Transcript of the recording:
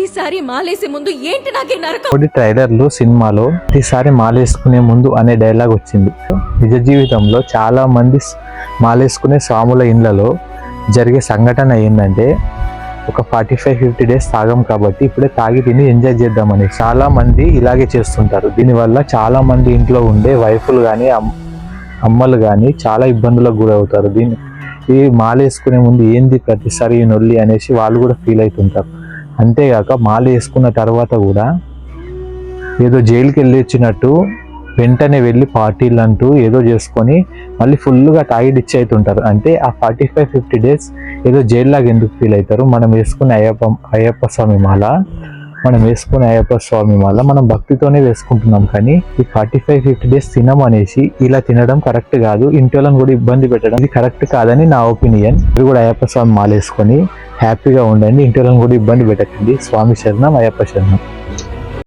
ప్రతిసారి మాలేసే ముందు ఏంటి నాకే నరకం. ట్రైలర్లు సినిమాలో ప్రతిసారి మాలేసుకునే ముందు అనే డైలాగ్ వచ్చింది. నిజ జీవితంలో చాలా మంది మాలేసుకునే స్వాముల ఇండ్లలో జరిగే సంఘటన ఏంటంటే, ఒక 45-50 డేస్ తాగం కాబట్టి ఇప్పుడే తాగి తిని ఎంజాయ్ చేద్దామని చాలా మంది ఇలాగే చేస్తుంటారు. దీనివల్ల చాలా మంది ఇంట్లో ఉండే వైఫ్లు కానీ అమ్మలు కానీ చాలా ఇబ్బందులకు గురవుతారు. ఈ మాలేసుకునే ముందు ఏంది ప్రతిసారి ఈ నొల్లి అనేసి వాళ్ళు కూడా ఫీల్ అవుతుంటారు. అంతేగాక మాల వేసుకున్న తర్వాత కూడా ఏదో జైలుకి వెళ్ళి వచ్చినట్టు వెంటనే వెళ్ళి పార్టీలు అంటూ ఏదో చేసుకొని మళ్ళీ ఫుల్గా తాగి డిచ్ అవుతుంటారు. అంటే ఆ 45-50 డేస్ ఏదో జైల్లాగా ఎందుకు ఫీల్ అవుతారు? మనం వేసుకునే అయ్యప్ప స్వామి మాల మనం భక్తితోనే వేసుకుంటున్నాం. కానీ ఈ 45-50 డేస్ తినమనేసి ఇలా తినడం కరెక్ట్ కాదు. ఇంటి వాళ్ళని కూడా ఇబ్బంది పెట్టడం ఇది కరెక్ట్ కాదని నా ఒపీనియన్. ఇది కూడా అయ్యప్ప స్వామి మాల వేసుకొని హ్యాపీగా ఉండండి. ఇంటి వాళ్ళని కూడా ఇబ్బంది పెట్టకండి. స్వామి శరణం, అయ్యప్ప శరణం.